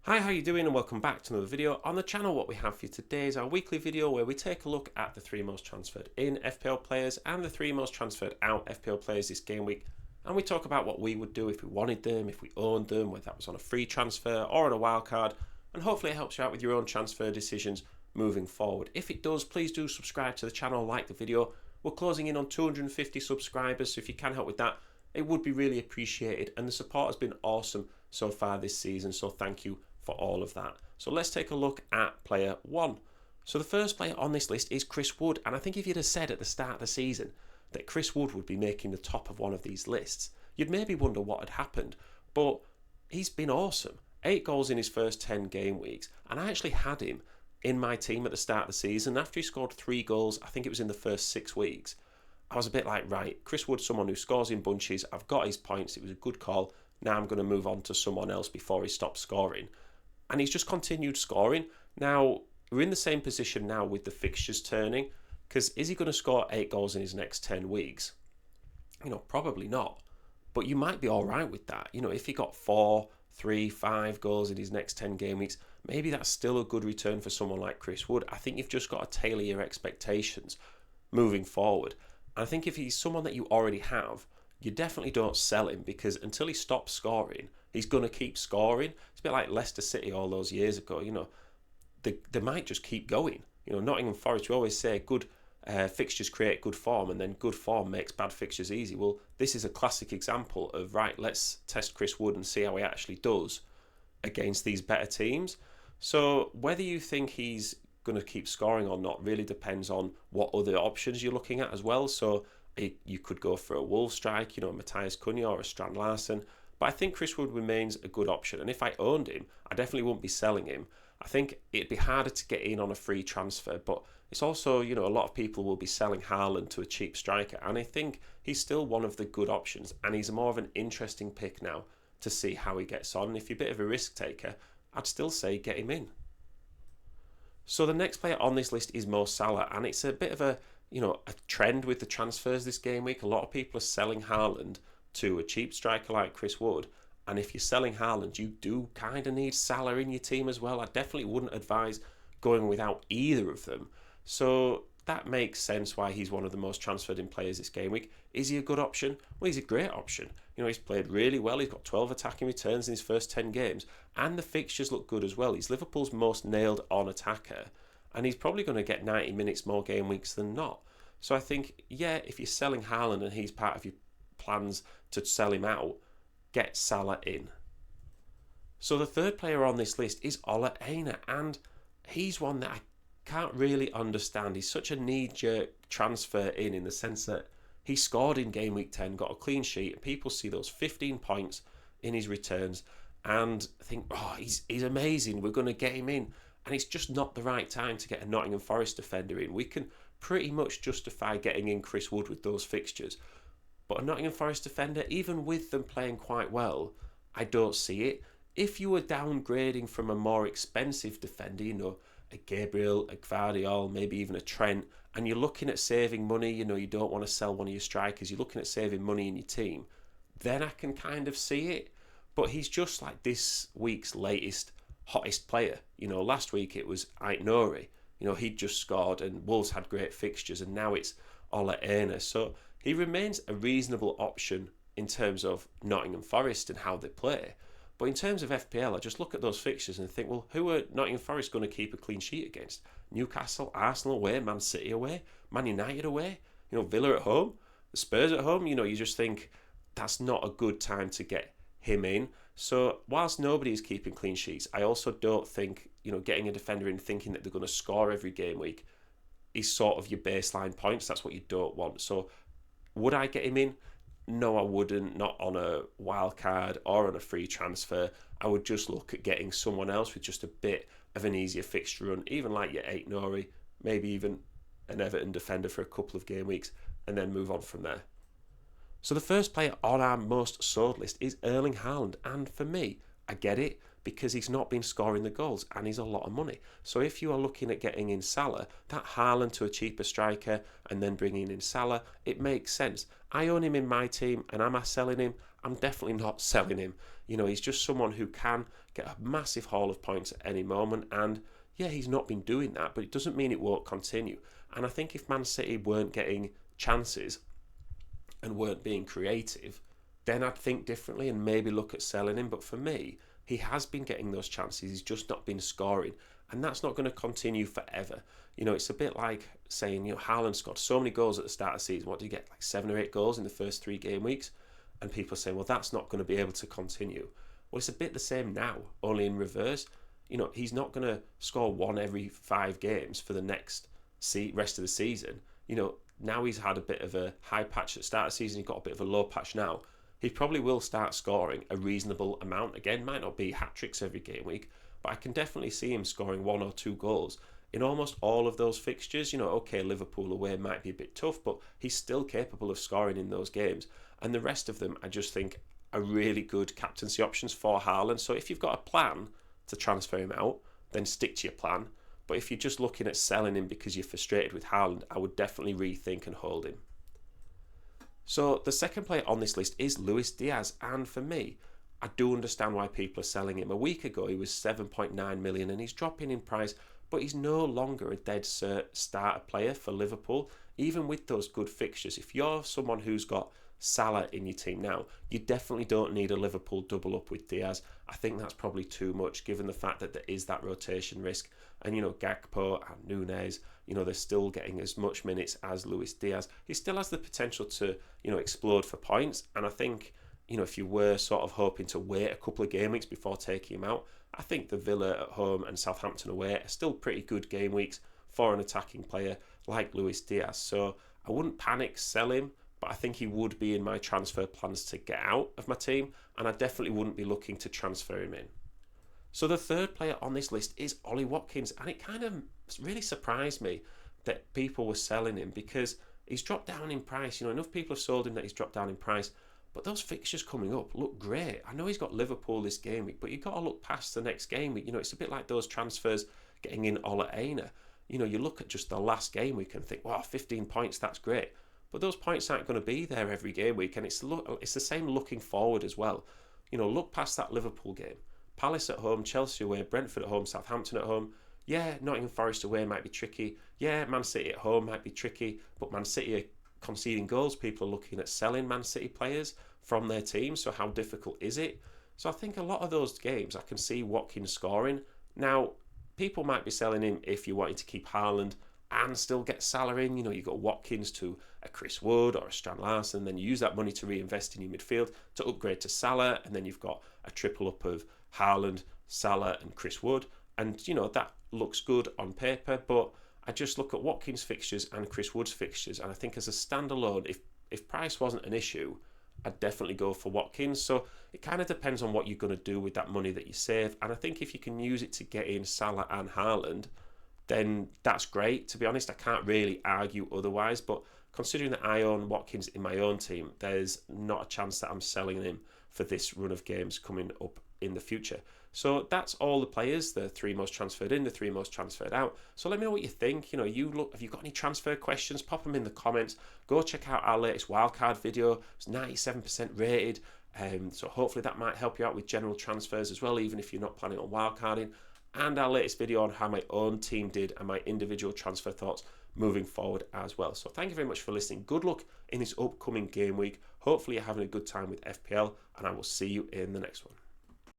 Hi, how you doing, and welcome back to another video on the channel. What we have for you today is our weekly video where we take a look at the 3 most transferred in FPL players and the 3 most transferred out FPL players this game week, and we talk about what we would do if we wanted them, if we owned them, whether that was on a free transfer or on a wildcard, and hopefully it helps you out with your own transfer decisions moving forward. If it does, please do subscribe to the channel, like the video. We're closing in on 250 subscribers, so if you can help with that, it would be really appreciated, and the support has been awesome so far this season, so thank you for all of that. So let's take a look at player 1. So the first player on this list is Chris Wood, and I think if you'd have said at the start of the season that Chris Wood would be making the top of one of these lists, you'd maybe wonder what had happened, but he's been awesome. 8 goals in his first 10 game weeks, and I actually had him in my team at the start of the season. After he scored 3 goals, I think it was in the first 6 weeks, I was a bit like, right, Chris Wood's someone who scores in bunches, I've got his points, it was a good call, now I'm going to move on to someone else before he stops scoring. And he's just continued scoring. Now, we're in the same position now with the fixtures turning, because is he going to score 8 goals in his next 10 weeks? Probably not. But you might be all right with that. If he got 4, 3, 5 goals in his next 10 game weeks, maybe that's still a good return for someone like Chris Wood. I think you've just got to tailor your expectations moving forward. And I think if he's someone that you already have, you definitely don't sell him, because until he stops scoring, he's going to keep scoring. It's a bit like Leicester City all those years ago. They might just keep going. Nottingham Forest, we always say good fixtures create good form, and then good form makes bad fixtures easy. Well, this is a classic example of, right, let's test Chris Wood and see how he actually does against these better teams. So whether you think he's going to keep scoring or not really depends on what other options you're looking at as well. So you could go for a Wolves strike, Matthias Cunha or a Strand Larsen. But I think Chris Wood remains a good option. And if I owned him, I definitely wouldn't be selling him. I think it'd be harder to get in on a free transfer. But it's also, a lot of people will be selling Haaland to a cheap striker. And I think he's still one of the good options. And he's more of an interesting pick now to see how he gets on. And if you're a bit of a risk taker, I'd still say get him in. So the next player on this list is Mo Salah. And it's a bit of a trend with the transfers this game week. A lot of people are selling Haaland to a cheap striker like Chris Wood, and if you're selling Haaland, you do kind of need Salah in your team as well. I definitely wouldn't advise going without either of them. So that makes sense why he's one of the most transferred in players this game week. Is he a good option? Well, he's a great option. He's played really well. He's got 12 attacking returns in his first 10 games, and the fixtures look good as well. He's Liverpool's most nailed on attacker, and he's probably going to get 90 minutes more game weeks than not. So I think, yeah, if you're selling Haaland and he's part of your plans to sell him out, get Salah in. So the third player on this list is Ola Aina, and he's one that I can't really understand. He's such a knee-jerk transfer in the sense that he scored in game week 10, got a clean sheet, and people see those 15 points in his returns and think, oh, he's amazing, we're going to get him in. And it's just not the right time to get a Nottingham Forest defender in. We can pretty much justify getting in Chris Wood with those fixtures. But a Nottingham Forest defender, even with them playing quite well, I don't see it. If you were downgrading from a more expensive defender, a Gabriel, a Gvardiol, maybe even a Trent, and you're looking at saving money, you don't want to sell one of your strikers, you're looking at saving money in your team, then I can kind of see it. But he's just like this week's latest, hottest player. Last week it was Aït-Nouri. He'd just scored and Wolves had great fixtures, and now it's Ola Aina. So he remains a reasonable option in terms of Nottingham Forest and how they play. But in terms of FPL, I just look at those fixtures and think, well, who are Nottingham Forest going to keep a clean sheet against? Newcastle, Arsenal away, Man City away, Man United away, Villa at home, the Spurs at home. You just think that's not a good time to get him in. So whilst nobody is keeping clean sheets, I also don't think, getting a defender in thinking that they're going to score every game week is sort of your baseline points. That's what you don't want. So would I get him in? No, I wouldn't. Not on a wild card or on a free transfer. I would just look at getting someone else with just a bit of an easier fixture run, even like your Aït-Nouri, maybe even an Everton defender for a couple of game weeks, and then move on from there. So the first player on our most sold list is Erling Haaland, and for me, I get it, because he's not been scoring the goals and he's a lot of money. So if you are looking at getting in Salah, that Haaland to a cheaper striker and then bringing in Salah, it makes sense. I own him in my team, and am I selling him? I'm definitely not selling him. He's just someone who can get a massive haul of points at any moment, and yeah, he's not been doing that, but it doesn't mean it won't continue. And I think if Man City weren't getting chances and weren't being creative, then I'd think differently and maybe look at selling him. But for me, he has been getting those chances, he's just not been scoring, and that's not going to continue forever. It's a bit like saying, Haaland scored so many goals at the start of the season. What did he get, like 7 or 8 goals in the first 3 game weeks? And people say, well, that's not going to be able to continue. Well, it's a bit the same now, only in reverse. He's not going to score 1 every 5 games for the next rest of the season. Now he's had a bit of a high patch at the start of the season, he's got a bit of a low patch now. He probably will start scoring a reasonable amount again. Might not be hat-tricks every game week, but I can definitely see him scoring 1 or 2 goals in almost all of those fixtures. Okay, Liverpool away might be a bit tough, but he's still capable of scoring in those games. And the rest of them, I just think, are really good captaincy options for Haaland. So if you've got a plan to transfer him out, then stick to your plan. But if you're just looking at selling him because you're frustrated with Haaland, I would definitely rethink and hold him. So the second player on this list is Luis Diaz, and for me, I do understand why people are selling him. A week ago, he was 7.9 million, and he's dropping in price, but he's no longer a dead cert starter player for Liverpool, even with those good fixtures. If you're someone who's got Salah in your team now, you definitely don't need a Liverpool double up with Diaz. I think that's probably too much, given the fact that there is that rotation risk. And, Gakpo and Nunez, they're still getting as much minutes as Luis Diaz. He still has the potential to, explode for points. And I think, if you were sort of hoping to wait a couple of game weeks before taking him out, I think the Villa at home and Southampton away are still pretty good game weeks for an attacking player like Luis Diaz. So I wouldn't panic, sell him, but I think he would be in my transfer plans to get out of my team, and I definitely wouldn't be looking to transfer him in. So the third player on this list is Ollie Watkins, and it kind of really surprised me that people were selling him because he's dropped down in price. Enough people have sold him that he's dropped down in price, but those fixtures coming up look great. I know he's got Liverpool this game week, but you've got to look past the next game week. It's a bit like those transfers getting in Ola Aina. You look at just the last game week and think, wow, 15 points, that's great. But those points aren't going to be there every game week, and it's the same looking forward as well. Look past that Liverpool game. Palace at home, Chelsea away, Brentford at home, Southampton at home. Yeah, Nottingham Forest away might be tricky. Yeah, Man City at home might be tricky, but Man City are conceding goals. People are looking at selling Man City players from their team, so how difficult is it? So I think a lot of those games I can see Watkins scoring. Now, people might be selling him if you're wanting to keep Haaland and still get Salah in. You've got Watkins to a Chris Wood or a Strand Larsen, then you use that money to reinvest in your midfield to upgrade to Salah, and then you've got a triple up of Haaland, Salah and Chris Wood, and that looks good on paper, but I just look at Watkins' fixtures and Chris Wood's fixtures, and I think as a standalone, if price wasn't an issue, I'd definitely go for Watkins. So it kind of depends on what you're going to do with that money that you save, and I think if you can use it to get in Salah and Haaland, then that's great. To be honest, I can't really argue otherwise, but considering that I own Watkins in my own team, there's not a chance that I'm selling him for this run of games coming up in the future. So that's all the players, the 3 most transferred in, the 3 most transferred out. So let me know what you think. Have you got any transfer questions? Pop them in the comments. Go check out our latest wildcard video. It's 97% rated. So hopefully that might help you out with general transfers as well, even if you're not planning on wildcarding. And our latest video on how my own team did and my individual transfer thoughts moving forward as well. So thank you very much for listening. Good luck in this upcoming game week. Hopefully you're having a good time with FPL, and I will see you in the next one.